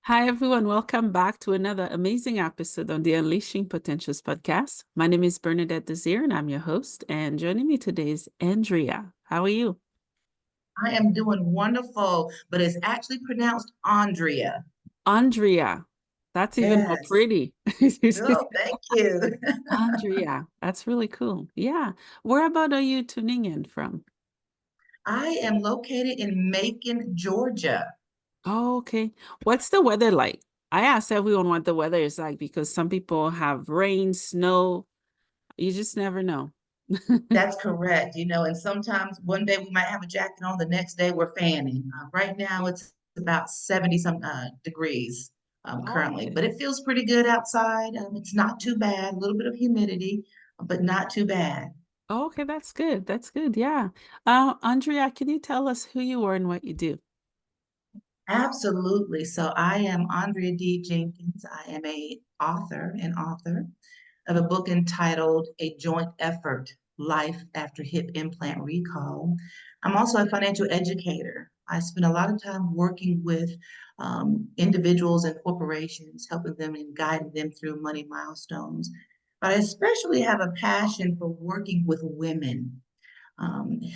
Hi, everyone. Welcome back to another amazing episode on the Unleashing Potentials podcast. My name is Bernadette Desir, and I'm your host. And joining me today is Andrea. How are you? I am doing wonderful, but it's actually pronounced Andrea. Andrea. That's even more Yes. pretty. Oh, thank you. Andrea. That's really cool. Yeah. Where about are you tuning in from? I am located in Macon, Georgia. Oh, okay. What's the weather like? I asked everyone what the weather is like because some people have rain, snow. You just never know. That's correct. And sometimes one day we might have a jacket on, the next day we're fanning. Right now it's about 70 some degrees Oh, currently, okay. but it feels pretty good outside. It's not too bad, a little bit of humidity, but not too bad. Oh, okay, that's good. That's good. Yeah. Andrea, can you tell us who you are and what you do? Absolutely. So I am Andrea D. Jenkins. I am a author and author of a book entitled A Joint Effort: Life After Hip Implant Recall. I'm also a financial educator. I spend a lot of time working with individuals and corporations, helping them and guiding them through money milestones. But I especially have a passion for working with women,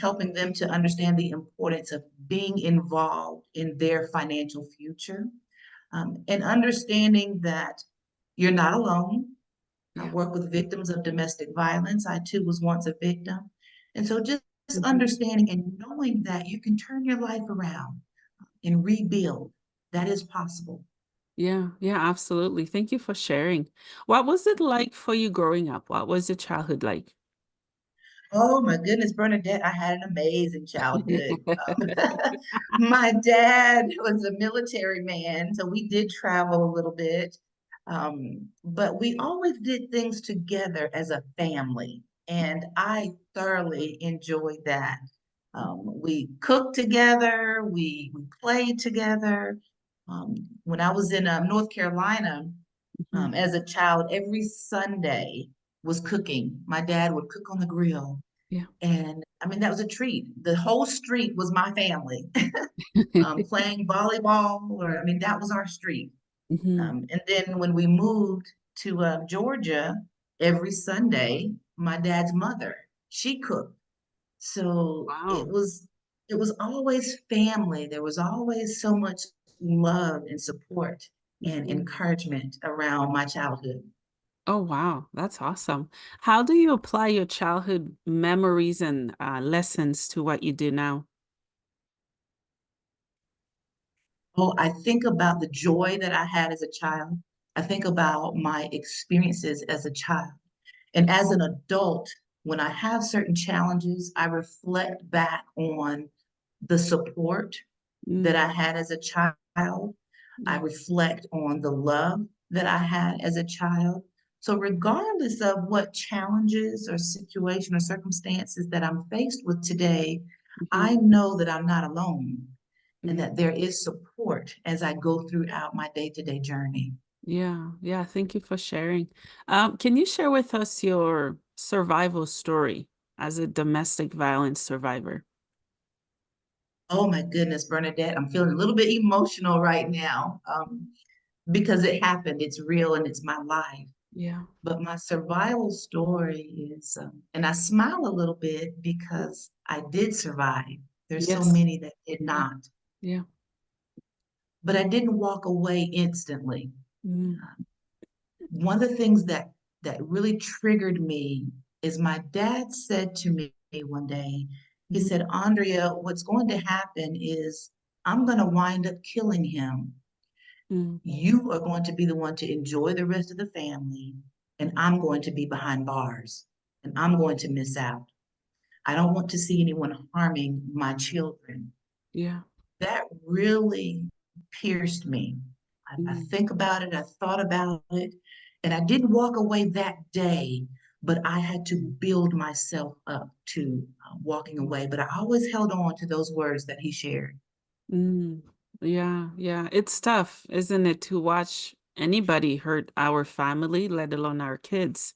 helping them to understand the importance of being involved in their financial future, and understanding that you're not alone. I Yeah. work with victims of domestic violence. I too was once a victim. And so just Mhm. understanding and knowing that you can turn your life around and rebuild, that is possible. Yeah, yeah, absolutely. Thank you for sharing. What was it like for you growing up? What was your childhood like? Oh my goodness, Bernadette, I had an amazing childhood. My dad was a military man, so we did travel a little bit. But we always did things together as a family, and I thoroughly enjoyed that. We cooked together, we played together. When I was in North Carolina, Mhm. as a child, every Sunday was cooking. My dad would cook on the grill. Yeah. And I mean, that was a treat. The whole street was my family, playing volleyball, or I mean, that was our street. Mhm. And then when we moved to Georgia, every Sunday, my dad's mother, she cooked. So Wow. it was always family. There was always so much love and support and Mhm. encouragement around my childhood. Oh, wow. That's awesome. How do you apply your childhood memories and lessons to what you do now? Oh, I think about the joy that I had as a child. I think about my experiences as a child. And as an adult, when I have certain challenges, I reflect back on the support that Mm, I had as a child. I yeah. reflect on the love that I had as a child. So, regardless of what challenges or situation or circumstances that I'm faced with today, Mhm. I know that I'm not alone and Yeah. that there is support as I go throughout my day-to-day journey. Yeah. Yeah. Thank you for sharing. Can you share with us your survival story as a domestic violence survivor? Oh my goodness, Bernadette, I'm feeling a little bit emotional right now, because it happened, it's real, and it's my life. Yeah. But my survival story is, and I smile a little bit because I did survive. There's so Yes. many that did Yeah. not, Yeah. but I didn't walk away instantly. Mm, One of the things that really triggered me is my dad said to me one day, he mhm, said, Andrea, what's going to happen is I'm going to wind up killing him. mm, You are going to be the one to enjoy the rest of the family, and I'm going to be behind bars, and I'm going to miss out. I don't want to see anyone harming my children. yeah. That really pierced me. I Mm, think about it, I thought about it, and I didn't walk away that day, but I had to build myself up to walking away. But I always held on to those words that he shared. mm. Yeah, yeah. It's tough, isn't it, to watch anybody hurt our family, let alone our kids.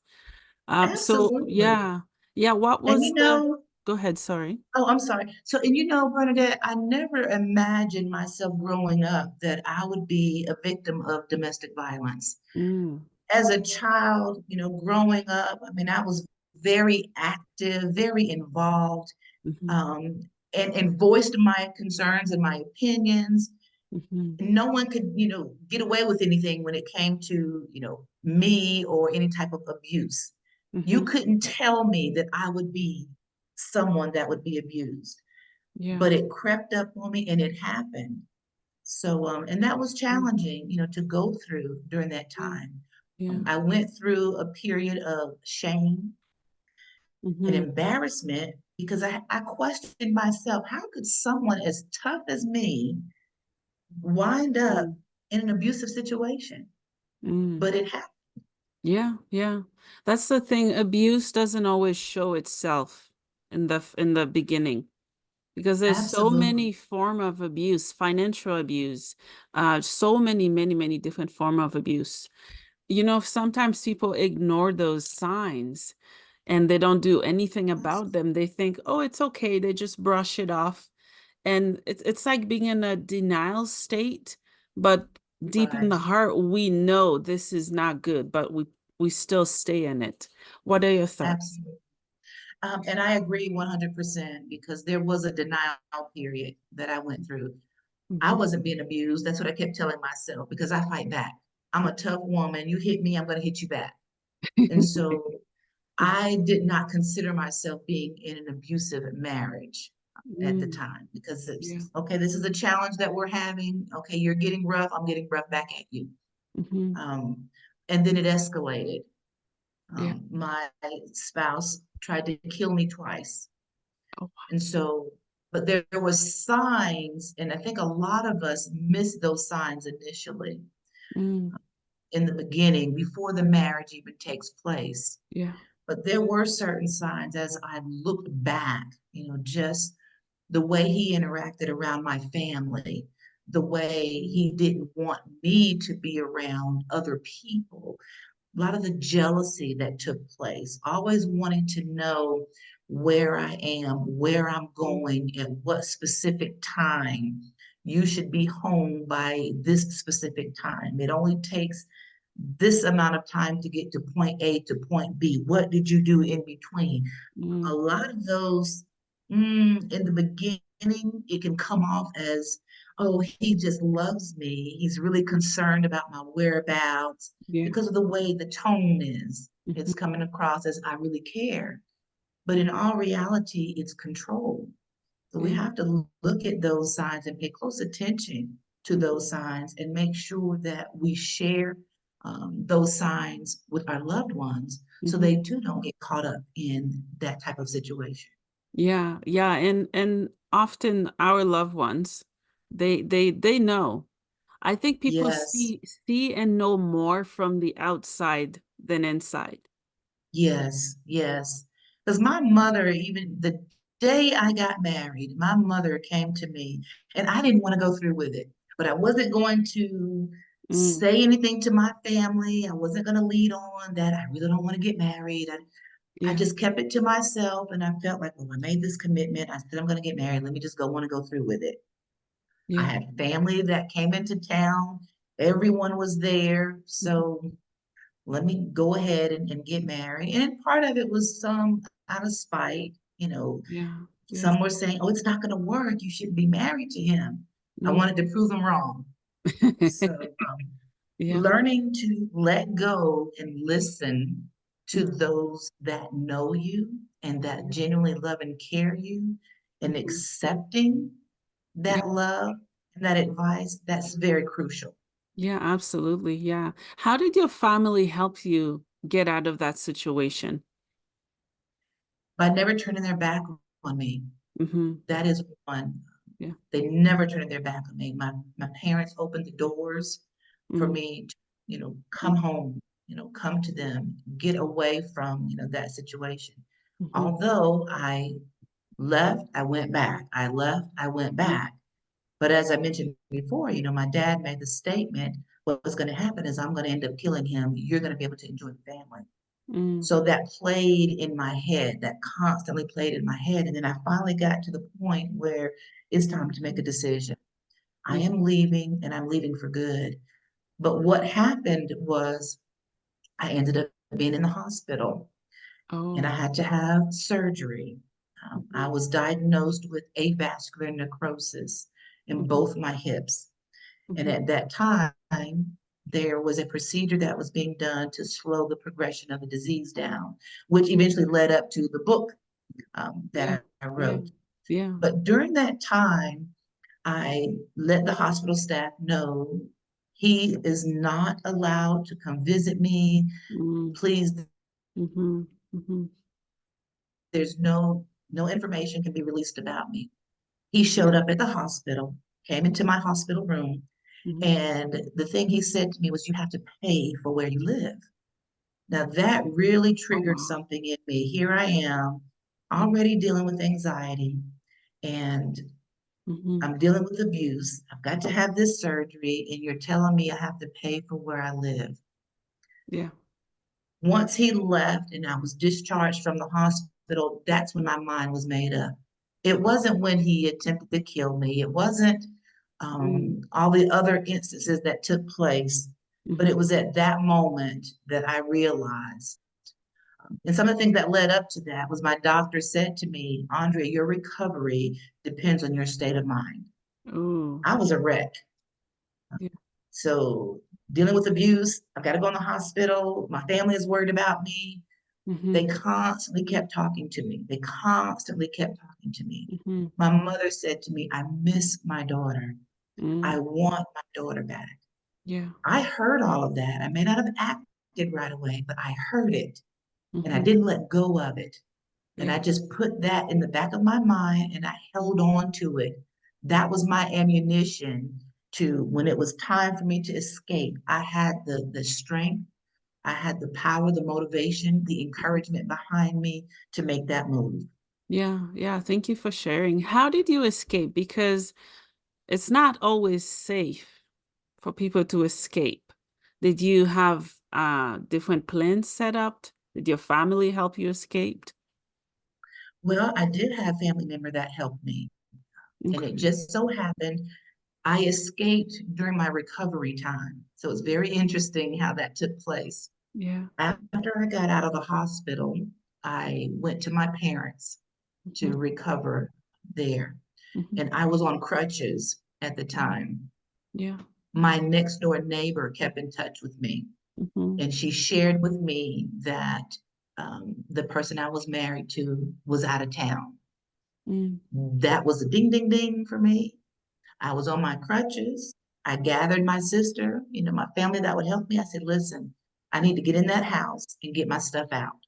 So Absolutely. yeah. Yeah, what And was the Go ahead, sorry. Oh, I'm sorry. So, and Bernadette, I never imagined myself growing up that I would be a victim of domestic violence. Mm, As a child, growing up, I mean, I was very active, very involved, mhm, um, and voiced my concerns and my opinions. mhm, No one could, get away with anything when it came to, me or any type of abuse. You mhm. couldn't tell me that I would be someone that would be abused, Yeah. but it crept up on me and it happened. So, and that was Mm, challenging, to go through during that yeah. time. Yeah. I went through a period of shame and Mhm, embarrassment because I questioned myself. How could someone as tough as me wind up mm, in an abusive situation? mm. But it happened. Yeah, yeah. That's the thing. Abuse doesn't always show itself in the beginning because there's so Absolutely. many form of abuse, financial abuse, so many different form of abuse. Sometimes people ignore those signs and they don't do anything Yes, about them. They think, oh, it's okay. They just brush it off. And it's like being in a denial state, but deep in right. the heart, we know this is not good, but we still stay in it. What are your thoughts? Absolutely. And I agree 100% because there was a denial period that I went through. I Mhm. wasn't being abused. That's what I kept telling myself because I fight back. I'm a tough woman. You hit me, I'm going to hit you back. And so I did not consider myself being in an abusive marriage at the Mm, time because yeah. it's okay, this is a challenge that we're having. Okay, you're getting rough, I'm getting rough back at you. Mhm. Um, and then it escalated. Yeah. My spouse tried to kill me twice. Oh, And so, but there were signs, and I think a lot of us miss those signs initially mm, in the beginning before the marriage even takes place. yeah. But there were certain signs as I looked back, just the way he interacted around my family, the way he didn't want me to be around other people, a lot of the jealousy that took place, always wanting to know where I am, where I'm Mm, going, at what specific time. You should be home by this specific time. It only takes this amount of time to get to point A to point B. What did you do in between? A mm, lot of those, in the beginning, it can come off as, oh, he just loves me. He's really concerned about my whereabouts yeah. because of the way the tone is. Mhm. It's coming across as I really care. But in all reality, it's control. So we Yeah. have to look at those signs and pay close attention to Mhm. those signs and make sure that we share those signs with our loved ones so Mhm. they too don't get caught up in that type of situation. Yeah, yeah, and often our loved ones, they know. I think people Yes, see and know more from the outside than inside. yes, yes. Because my mother, even the day I got married, my mother came to me and I didn't want to go through with it, but I wasn't going to Mm, say anything to my family. I wasn't going to lead on that. I really don't want to get married. I yeah, just kept it to myself and I felt like, well, I made this commitment. I said, I'm going to get married. Let me just want to go through with it. I yeah. had family that came into town. Everyone was there. Mhm. So let me go ahead and get married. And part of it was some out of spite. Yeah, yeah. Some were saying, oh, it's not going to work. You shouldn't be married to him. I Mm. wanted to prove them wrong. So Yeah. learning to let go and listen to Mhm. those that know you and that genuinely love and care you and Mhm. accepting Yeah, that love and that advice, that's very crucial. yeah, absolutely. Yeah. How did your family help you get out of that situation? By never turning their back on me, Hmm. that is one. Yeah. They never turned their back on me. My parents opened the doors for Mm, me to, come home, come to them, get away from, that situation. mhm, Although I left, I went back. I left, I went mhm. back. But as I mentioned before, my dad made the statement, what's going to happen is I'm going to end up killing him. You're going to be able to enjoy the family. Mm, So that played in my head, that constantly played in my head. And then I finally got to the point where it's time to make a decision. I yeah. am leaving and I'm leaving for good. But what happened was I ended up being in the hospital and I Oh. had to have surgery. I Mhm, was diagnosed with avascular necrosis in mhm, both my hips. And mhm. at that time, there was a procedure that was being done to slow the progression of the disease down, which eventually led up to the book Yeah. that I Yeah. wrote. Yeah. But during that time, I let the hospital staff know he is not allowed to come visit me. Mm, Please, mhm, mhm. there's no information can be released about me. He showed Yeah. up at the hospital, came into my hospital room, Mhm. and the thing he said to me was, "You have to pay for where you live." Now that really Oh, triggered wow. something in me. Here I am, Yeah. already dealing with anxiety, and Mhm. I'm dealing with abuse. I've got to have this surgery, and you're telling me I have to pay for where I live. Yeah. Once he left and I was discharged from the hospital, that's when my mind was made up. It wasn't when he attempted to kill me. It wasn't Mm, all the other instances that took place, but it mhm. was at that moment that I realized. And some of the things that led up to that was my doctor said to me, "Andrea, your recovery depends on your state of mind." Ooh. I was a wreck. Yeah. So dealing with abuse, I've got to go in the hospital. My family is worried about me. They Mhm, constantly kept talking to me. They constantly kept talking to me. mhm. My mother said to me, "I miss my daughter. Mm, I want my daughter back." yeah. I heard all of that. I may not have acted right away, but I heard it and I Mhm. didn't let go of it. And I Yeah. just put that in the back of my mind and I held on to it. That was my ammunition to when it was time for me to escape. I had the strength, I had the power, the motivation, the Mhm. encouragement behind me to make that move. Yeah. Yeah. Thank you for sharing. How did you escape? Because it's not always safe for people to escape. Did you have different plans set up? Did your family help you escape? Well, I did have a family member that helped me, and it Okay. just so happened I escaped during my recovery time. So it's very interesting how that took place. Yeah. After I got out of the hospital, I went to my parents to Mhm, recover there. mhm. And I was on crutches at the time. Yeah. My next door neighbor kept in touch with me, Mhm. and she shared with me that the person I was married to was out of town. Mm, That was a ding, ding, ding for me. I was on my crutches. I gathered my sister, my family that would help me. I said, "Listen, I need to get in that house and get my stuff out."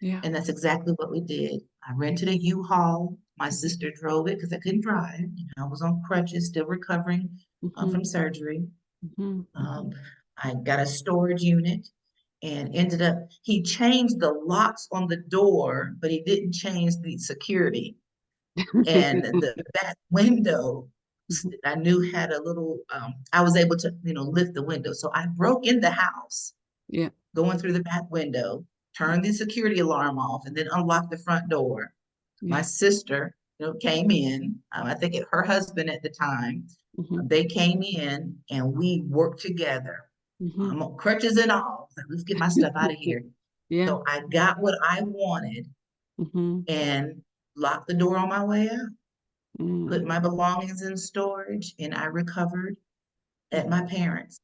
yeah. And that's exactly what we did. I rented a U-Haul. My Mhm, sister drove it because I couldn't drive. I was on crutches, still recovering mhm, from surgery. mhm, Um, mhm. I got a storage unit and ended up, he changed the locks on the door, but he didn't change the security. And the back window, Mhm. I knew had a little, I was able to, lift the window. So I broke in the house, Yeah. going through the back window, turned the security alarm off, and then unlocked the front door. My Yeah. sister, came in. I think her husband at the time, Mhm, they came in and we worked together. mhm. On crutches and all. Like, let's get my stuff out of here. Yeah. So I got what I wanted Mhm, and locked the door on my way out, put mm, my belongings in storage, and I recovered at mhm. my parents'.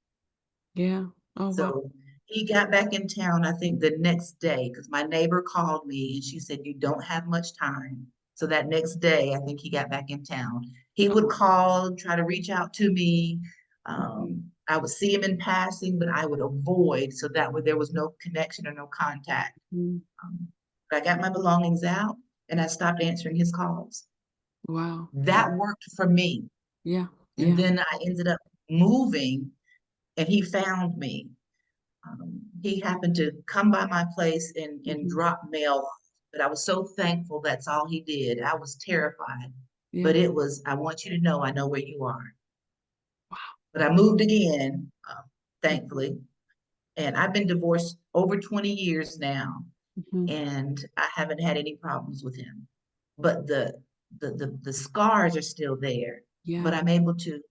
Yeah. Oh, wow. So he got back in town, I think the next day, because my neighbor called me and she said, "You don't have much time." So that next day, I think he got back in town. He would Oh. call, try to reach out to me. Mhm, I would see him in passing, but I would avoid so that way there was no connection or no contact. mhm. Um, but I got my belongings out and I stopped answering his calls. Wow. Wow. That worked for me. Yeah. And Yeah. then I ended up moving and he found me. He happened to come by my place and Mhm. drop mail off, but I was so thankful that's all he did. I was terrified, Yeah. but it was, "I want you to know I know where you are." Wow. But I moved again, Mhm. thankfully, And I've been divorced over 20 years now, Mhm. and I haven't had any problems with him. But the scars are still there. But Yeah. I'm able to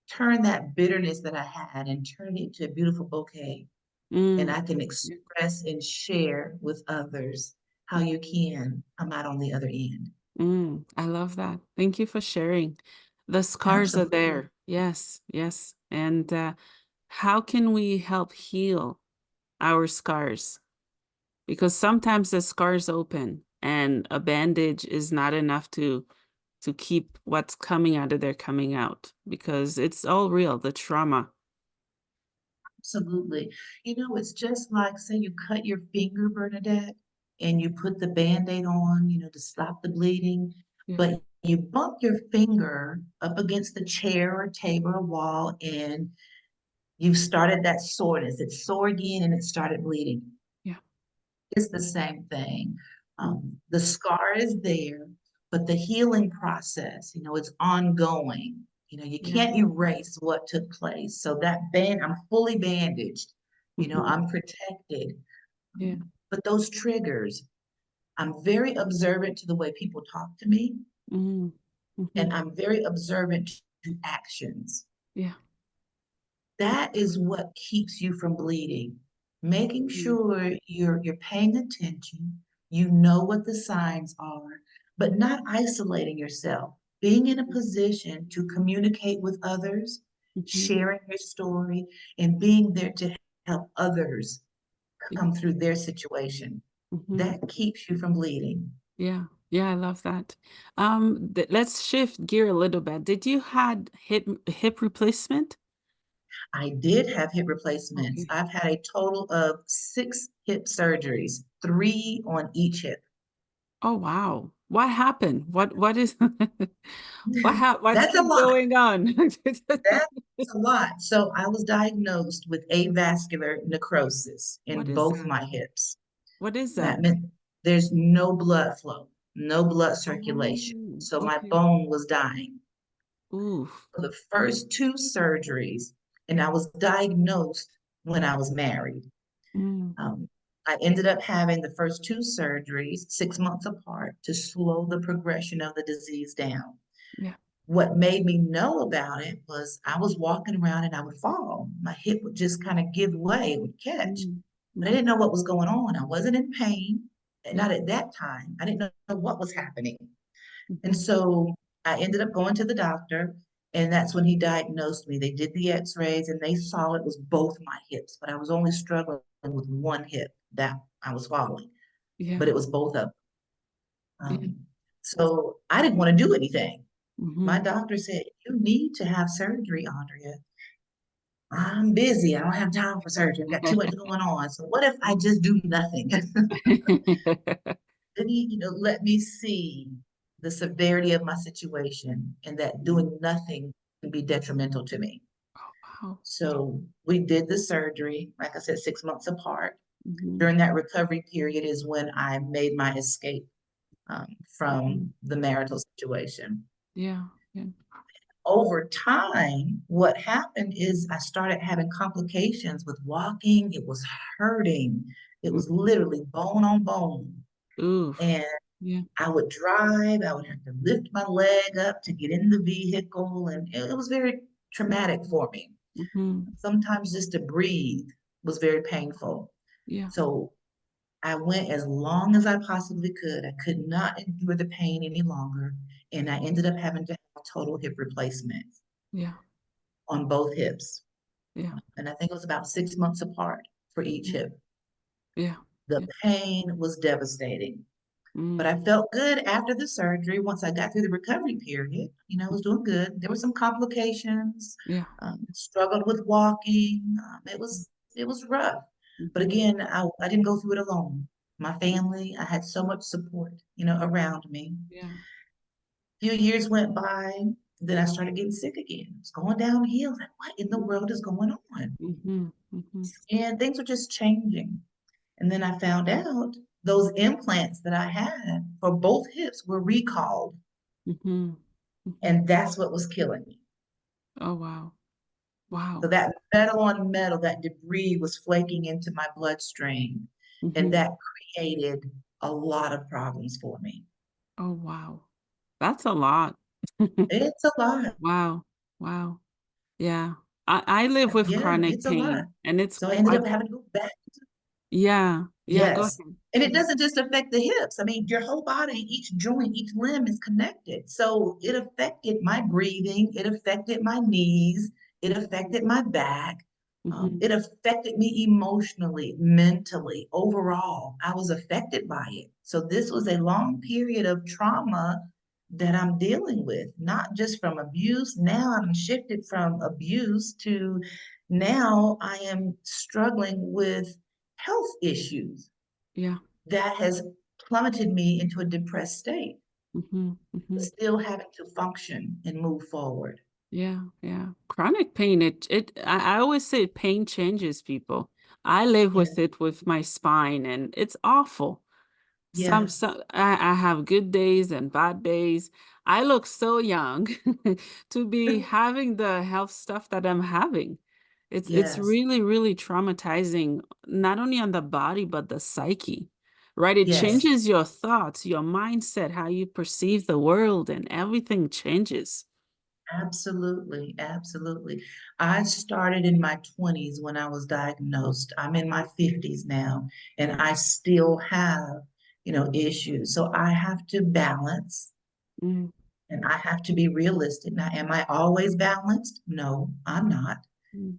turn that bitterness that I had and turn it into a beautiful bouquet. And Mm. I can Yeah. express and share with others how you can come out on the other end. I love that. Thank you for sharing. The scars are Absolutely. there. Yes, yes. And how can we help heal our scars? Because sometimes the scars open and a bandage is not enough to keep what's coming out of there coming out because it's all real, the trauma. Absolutely. It's just like, say you cut your finger, Bernadette, and you put the Band-Aid on, to stop the bleeding, Yeah. but you bump your finger up against the chair or table or wall, and you've started that soreness. It's sore again and it started bleeding. Yeah. It's the same thing. Mm. The scar is there, but the healing process, it's ongoing. You Yeah. can't erase what took place. So I'm fully bandaged. Mhm. I'm protected. Yeah. But those triggers, I'm very observant to the way people talk to me, Mhm. and Mhm. I'm very observant to actions. Yeah. That is what keeps you from bleeding. Making Mm. sure you're paying attention, you know what the signs are, but not isolating yourself. Being in a position to communicate with others, Mhm. sharing your story, and being there to help others Yeah. come through their situation. Mhm. That keeps you from bleeding. Yeah. Yeah, I love that. Let's shift gear a little bit. Did you had hip replacement? I did have hip replacements. Okay. I've had a total of 6 hip surgeries, 3 on each hip. Oh, wow. What happened? What is what's That's a been lot. going on? That's a lot. So I was diagnosed with avascular necrosis What in is both that? my hips. What is That that? meant there's no blood flow, no blood circulation. Oh, So my okay. bone was dying. Oof. For the first 2 surgeries, and I was diagnosed when I was married. Mm, Um, I ended up having the first 2 surgeries 6 months apart to slow the progression of the disease down. yeah. What made me know about it was I was walking around and I would fall. My hip would just kind of give way, it would catch. Mm, But I mhm, didn't know what was going on. I wasn't in pain, yeah. not at that time. I didn't know what was happening. And Mhm, so I ended up going to the doctor, and that's when he diagnosed me. They did the x-rays and they saw it was both my hips, but I was only struggling with one hip that I was following, yeah. but it was both of them. Yeah. So I didn't want to do anything. My Mhm. doctor said, "You need to have surgery, Andrea." I'm busy. I don't have time for surgery. I've got too much going on. So what if I just do nothing? Then he let me see the severity of my situation and that Mm. doing nothing can be detrimental to me. Oh, wow. So we did the surgery, like I said, 6 months apart. Mhm, During that recovery period is when I made my escape mhm. from the marital situation. Yeah, yeah. Over time, what happened is I started having complications with walking. It was hurting. It was Mhm. literally bone on bone. Oof. And Yeah. I would drive, I would have to lift my leg up to get in the vehicle, and it was very traumatic for me. Mhm. Sometimes just to breathe was very painful. Yeah. So I went as long as I possibly could. I could not endure the pain any longer, and I ended up having to have total hip replacement Yeah. on both hips. Yeah. And I think it was about 6 months apart for each Mhm. hip. Yeah. The Yeah. pain was devastating. But Mm. I felt good after the surgery. Once I got through the recovery period, I was Mhm. doing good. There were some complications, Yeah. struggled with walking. It was rough. But Mhm. again, I didn't go through it alone. My family, I had so much support, around me. Yeah. A few years went by, then I started getting sick again. It's going downhill. Like, what in the world is going on? Mhm. Mhm. And things were just changing. And then I found out those implants that I had for both hips were recalled. Mhm. Mhm. And that's what was killing me. Oh, wow. So Wow. that metal on metal, that debris was flaking into my bloodstream, and Hmm. that created a lot of problems for me. Oh, wow. That's a lot. It's a lot. Wow. Wow. Yeah. I live with Yeah, chronic it's a lot. pain and it's So I ended quite, up having to go back. yeah. Yeah. Go Yes. ahead. And it Yeah. doesn't just affect the hips. I mean, your whole body, each joint, each limb is connected. So it affected my breathing. It affected my knees. It affected my back. Mm-hmm. It affected me emotionally, mentally, overall. I was affected by it. So this was a long period of trauma that I'm dealing with, not just from abuse. Now I'm shifted from abuse to now I am struggling with health issues Yeah. that has plummeted me into a depressed state, Mm-hmm. but Mm-hmm. still having to function and move forward. Yeah, yeah. Chronic pain, I always say pain changes people. I live Yeah, with it with my spine and it's awful. yeah, I have good days and bad days. I look so young to be having the health stuff that I'm having. It's yes, really, really traumatizing, not only on the body, but the psyche, right? It yes, changes your thoughts, your mindset, how you perceive the world, and everything changes. absolutely, absolutely. I started in my 20s when I was diagnosed. I'm in my 50s now, and I still have, issues. So I have to balance Mm, and I have to be realistic. Now, am I always balanced? No, I'm not. mm.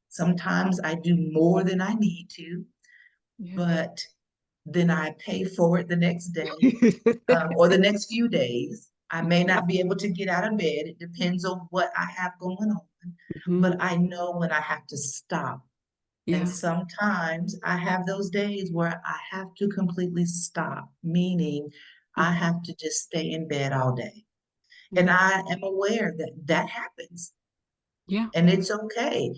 Sometimes I do more than I need to, Yeah. but then I pay for it the next day or the next few days. I may Yeah. not be able to get out of bed. It depends on what I have going on, Mhm. but I know when I have to stop. And Yeah. sometimes I have those days where I have to completely stop, meaning I Mhm. have to just stay in bed all day. And Mhm. I am aware that that happens Yeah. and it's okay.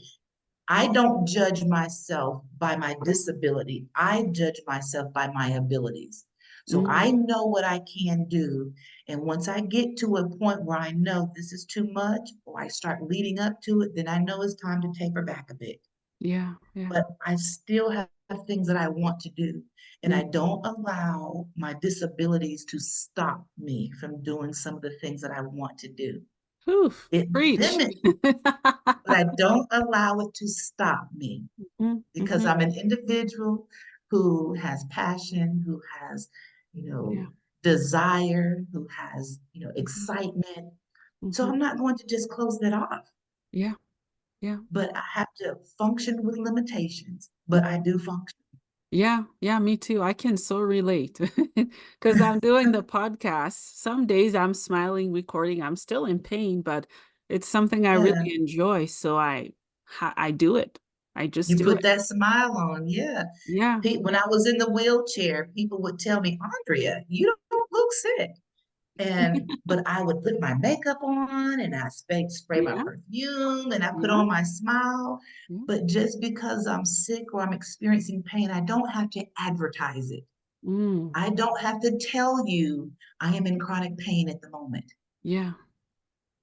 I don't judge myself by my disability. I judge myself by my abilities. So I Mm. know what I can do. And once I get to a point where I know this is too much, or I start leading up to it, then I know it's time to taper back a bit. Yeah. Yeah. But I still have things that I want to do. And I Mhm. don't allow my disabilities to stop me from doing some of the things that I want to do. Oof. It Preach. limits, but I don't allow it to stop me Mhm. because Mhm. I'm an individual who has passion, who has, you know, Yeah. desire, who has, Mhm. excitement. So Mhm. I'm not going to just close that off, Yeah. Yeah. but I have to function with limitations, but I do function. Yeah, yeah, me too. I can so relate because I'm doing the podcast. Some days I'm smiling, recording. I'm still in pain, but it's something I Yeah, really enjoy. So I do it. I just you do put it. that smile on. Yeah. Yeah. When I was in the wheelchair, people would tell me, Andrea, you don't look sick. But I would put my makeup on and I spray my Yeah. perfume and I put Yeah. on my smile. Yeah. But just because I'm sick or I'm experiencing pain, I don't have to advertise it. Mm. I don't have to tell you I am in chronic pain at the moment. Yeah.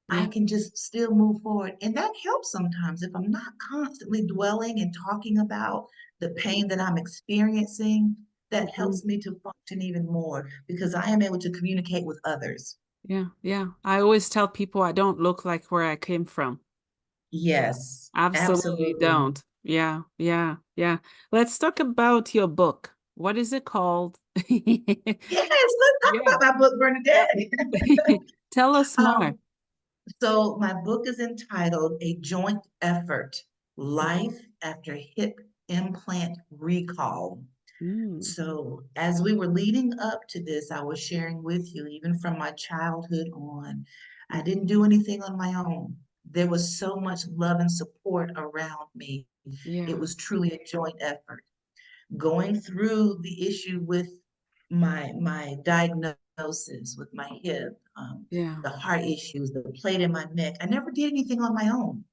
I Yeah. can just still move forward. And that helps sometimes if I'm not constantly dwelling and talking about the pain that I'm experiencing. That Mhm. helps me to function even more because I am able to communicate with others. Yeah. Yeah. I always tell people I don't look like where I came from. Yes, Absolutely absolutely. don't. Yeah. Yeah. Yeah. Let's talk about your book. What is it called? Yes, let's talk Yeah. about my book, Tell, Bernadette. tell us more. Um, so my book is entitled A Joint Effort: Life After Hip Implant Recall. Mm, So as we were leading up to this, I was sharing with you, even from my childhood on, I mm, didn't do anything on my own. There was so much love and support around me. It yeah. was truly a joint effort. Going through the issue with my diagnosis with my hip, Yeah. the heart issues, the plate in my neck. I never did anything on my own,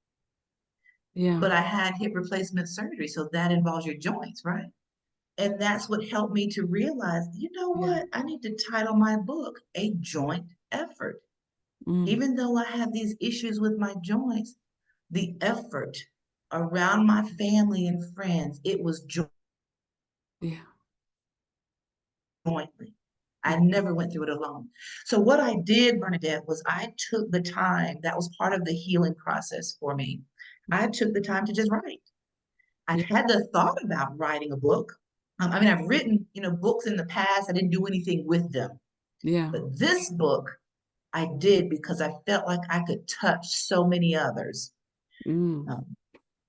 Yeah. but I had hip replacement surgery, so that involves your joints, right? And that's what helped me to realize, you know Yeah. what? I need to title my book A Joint Effort. Mm, Even though I have these issues with my joints, the effort around my family and friends, it was Yeah. jointly. I Mhm. never went through it alone. So what I did, Bernadette, was I took the time, that was part of the healing process for me. I took the time to just write. I've Yeah. had the thought about writing a book. I mean, I've written, books in the past. I didn't do anything with them. Yeah. But this book I did because I felt like I could touch so many others. Mm. Um,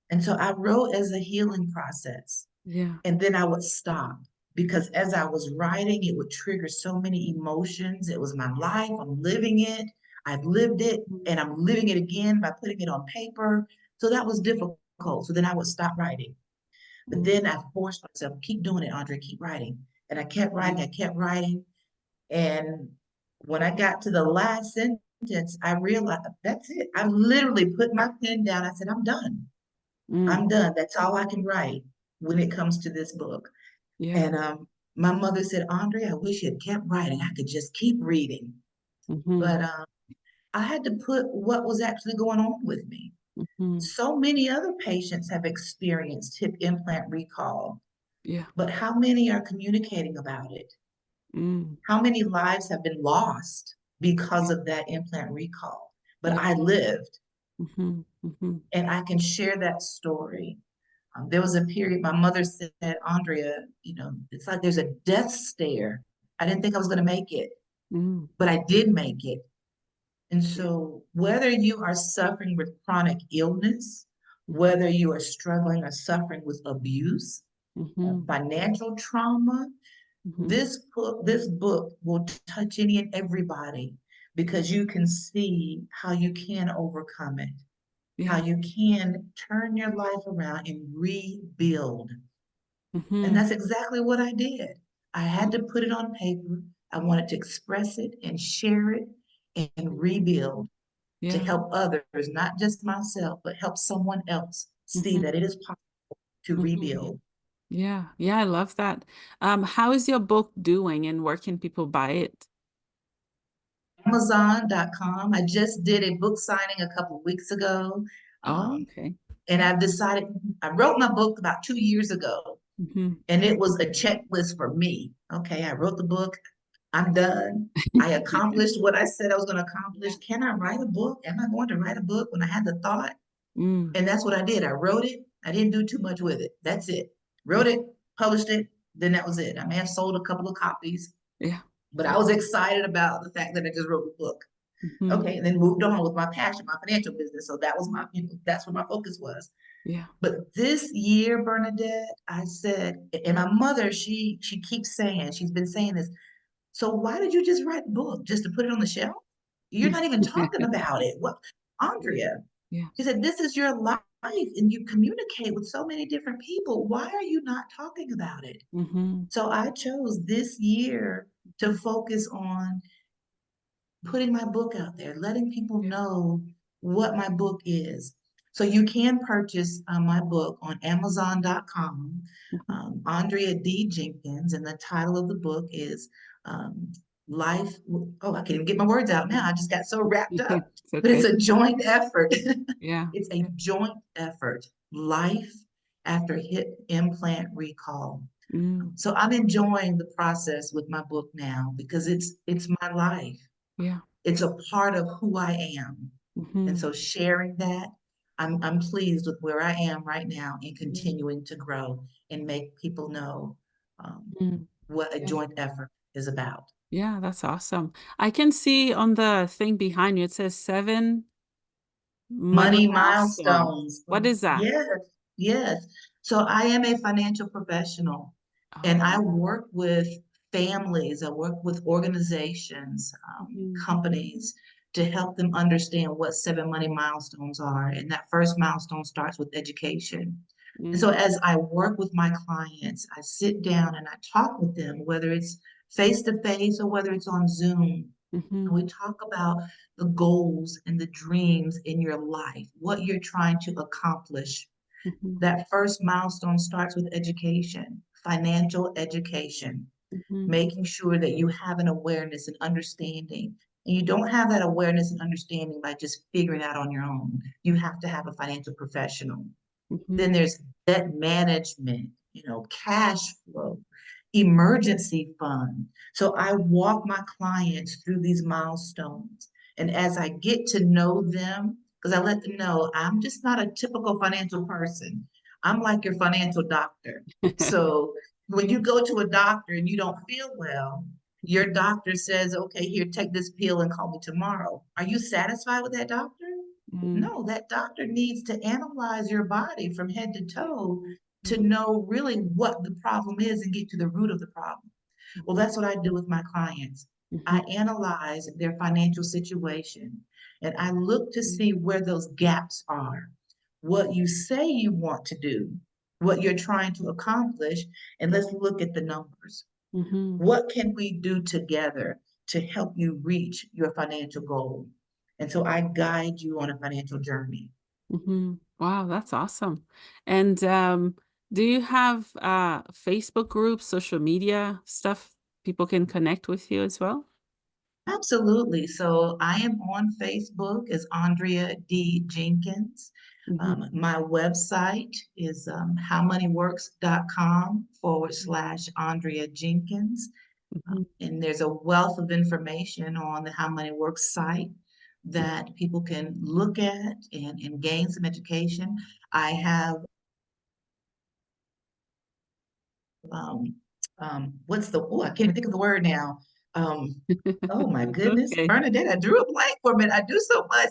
and so I wrote as a healing process. Yeah. And then I would stop because as I was writing, it would trigger so many emotions. It was my life. I'm living it. I've lived it Mhm. and I'm living it again by putting it on paper. So that was difficult. So then I would stop writing. But Mm. then I forced myself, keep doing it, Andre, keep writing. And I kept writing, Yeah. I kept writing. And when I got to the last sentence, I realized that's it. I literally put my pen down. I said, I'm done. Mm. I'm done. That's all I can write when it comes to this book. Yeah. And my mother said, Andre, I wish you had kept writing. I could just keep reading. Mhm. But I had to put what was actually going on with me. Mhm. So many other patients have experienced hip implant recall, Yeah. but how many are communicating about it? Mm. How many lives have been lost because Yeah. of that implant recall? But Yeah. I lived Mhm. Mhm. and I can share that story. There was a period my mother said, Andrea, it's like there's a death stare. I didn't think I was going to make it, Mm. but I did make it. And Yeah. so, whether you are suffering with chronic illness, Mhm. whether you are struggling or suffering with abuse, Mhm. financial trauma, Mhm. this book will touch any and everybody because you can see how you can overcome it, how Yeah. you can turn your life around and rebuild. And Mhm. that's exactly what I did. I had to put it on paper. I wanted to express it and share it and rebuild to Yeah. help others, not just myself, but help someone else see that Mhm. it is possible to Mhm. rebuild. Yeah. Yeah, I love that. How is your book doing and where can people buy it? Amazon.com. I just did a book signing a couple of weeks ago. Oh, Um, okay. and I've decided, I wrote my book about 2 years ago, Mhm. and it was a checklist for me. Okay, I wrote the book. I'm done. I accomplished what I said I was going to accomplish. Yeah. Can I write a book? Am I going to write a book when I had the thought? Mm. And that's what I did. I wrote it. I didn't do too much with it. That's it. Yeah. Wrote it, published it, then that was it. I may have sold a couple of copies, Yeah. but I Yeah. was excited about the fact that I just wrote the book. Mhm. Okay, and then moved on with my passion, my financial business. So that was that's where my focus was. Yeah. But this year, Bernadette, I said, and my mother, she keeps saying, she's been saying this. So why did you just write the book? Just to put it on the shelf? You're not even talking about it. What, Andrea? Yeah. She said, this is your life and you communicate with so many different people. Why are you not talking about it? Mhm. So I chose this year to focus on putting my book out there, letting people Yeah. know what my book is. So you can purchase my book on Amazon.com, Mhm. Andrea D. Jenkins, and the title of the book is Life. Oh, I can't even get my words out now. I just got so wrapped up. It's But it's okay. a joint effort. Yeah. It's a joint effort. Life after hip implant recall. Mm. So I'm enjoying the process with my book now because it's my life. Yeah. It's a part of who I am. And Mhm. so sharing that, I'm pleased with where I am right now and Yeah. continuing to grow and make people know Mm. what a Yeah. joint effort is about. Yeah, that's awesome. I can see on the thing behind you, it says 7 money Money milestones. milestones. What is that? Yes, yes. So I am a financial professional and I Oh. work with families, I work with organizations, Mhm. companies to help them understand what 7 money milestones are. And that first milestone starts with education. And so Mm. as I work with my clients, I sit down and I talk with them, whether it's face to face or whether it's on Zoom. And Mhm. we talk about the goals and the dreams in your life, what you're trying to accomplish. Mhm. That first milestone starts with education, financial education, Mhm. making sure that you have an awareness and understanding. And you don't have that awareness and understanding by just figuring out on your own. You have to have a financial professional. Mhm. Then there's debt management, cash flow, emergency fund. So I walk my clients through these milestones. And as I get to know them, because I let them know I'm just not a typical financial person. I'm like your financial doctor. So when you go to a doctor and you don't feel well, your doctor says, okay, here, take this pill and call me tomorrow. Are you satisfied with that doctor? Mm, No, that doctor needs to analyze your body from head to toe to mhm, know really what the problem is and get to the root of the problem. Well, mhm, that's what I do with my clients. I mhm, analyze their financial situation and I look to mhm, see where those gaps are, what you say you want to do, what you're trying to accomplish, and let's look at the numbers. mhm, What can we do together to help you reach your financial goal? And so I guide you on a financial journey. mhm. Wow, that's awesome. And do you have Facebook groups, social media stuff people can connect with you as well? Absolutely. So I am on Facebook as Andrea D. Jenkins. Mhm, My website is howmoneyworks.com/ Andrea Jenkins. mhm, And there's a wealth of information on the How Money Works site that people can look at and gain some education. I have um, I can't even think of the word now. Um, oh my It's goodness, okay. Bernadette, I drew a blank for a minute. I do so much.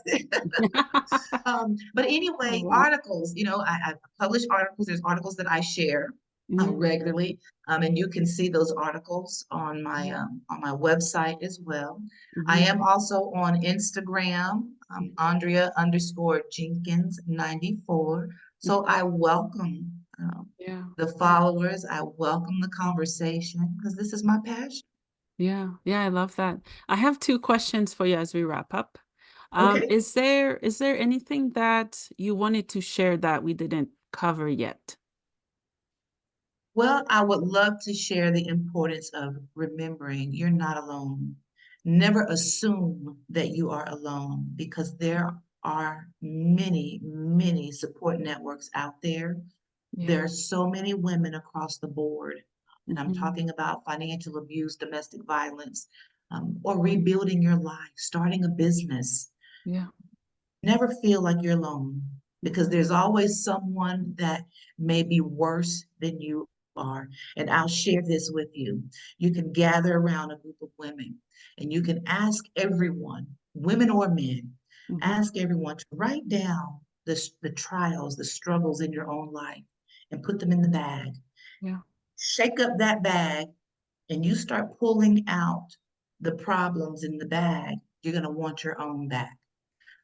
But Oh, anyway, wow. articles, I publish articles. There's articles that I share Yeah. regularly. And you can see those articles Mhm, on my website as well. I mhm, am also on Instagram, Andrea underscore Jenkins 94. So mhm. I welcome Yeah. the followers. I welcome the conversation because this is my passion. Yeah. Yeah, I love that. I have two questions for you as we wrap up. Okay. Is there anything that you wanted to share that we didn't cover yet? Well, I would love to share the importance of remembering you're not alone. Never assume that you are alone because there are many, many support networks out there. There Yeah. are so many women across the board, and I'm Mhm. talking about financial abuse, domestic violence, or rebuilding your life, starting a business. Yeah. Never feel like you're alone because Mhm. there's always someone that may be worse than you are. And I'll share this with you. You can gather around a group of women and you can ask everyone, women or men, Mhm. ask everyone to write down the trials, the struggles in your own life and put them in the bag. Yeah. Shake up that bag and you start pulling out the problems in the bag. You're going to want your own back.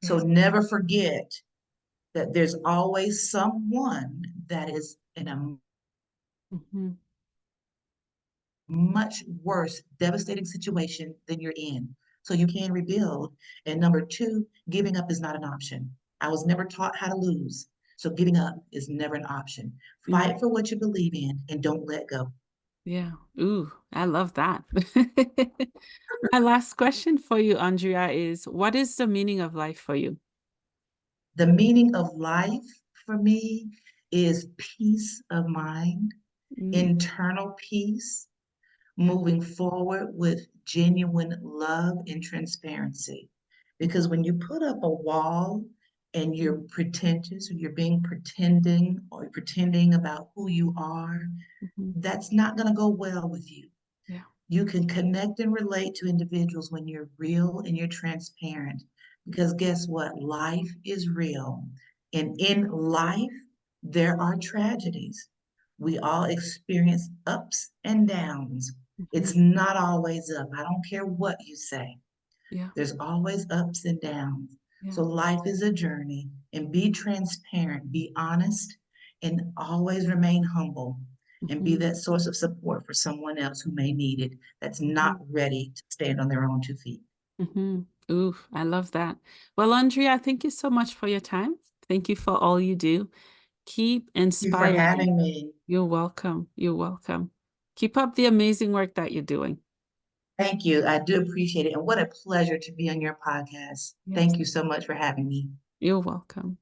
So Yeah. never forget that there's always someone that is in a Mhm. much worse, devastating situation than you're in. So you can rebuild. And number two, giving up is not an option. I was never taught how to lose. So giving up is never an option. Yeah. Fight for what you believe in and don't let go. Yeah. Ooh, I love that. My last question for you, Andrea, is what is the meaning of life for you? The meaning of life for me is peace of mind, Mm, internal peace, yeah. moving forward with genuine love and transparency. Because Mhm, when you put up a wall and mhm, you're pretentious or you're being pretending or pretending about who you are, mhm. that's not going to go well with you. Yeah. You can connect and relate to individuals when you're real and you're transparent. Because guess what? Life is real. And in life, there are tragedies. We all experience ups and downs. Mhm. It's not always up. I don't care what you say. Yeah. There's always ups and downs. Yeah. So life is a journey and be transparent, be honest, and always remain humble and be Mhm, that source of support for someone else who may need it that's not mhm, ready to stand on their own 2 feet. mhm. Ooh, I love that. Well, Andrea, thank you so much for your time. Thank you for all you do. Keep Thank you for inspiring. having me. You're welcome. You're welcome. Keep up the amazing work that you're doing. Thank you. I do appreciate it. And what a pleasure to be on your podcast. Yes, Thank you so much for having me. you're welcome.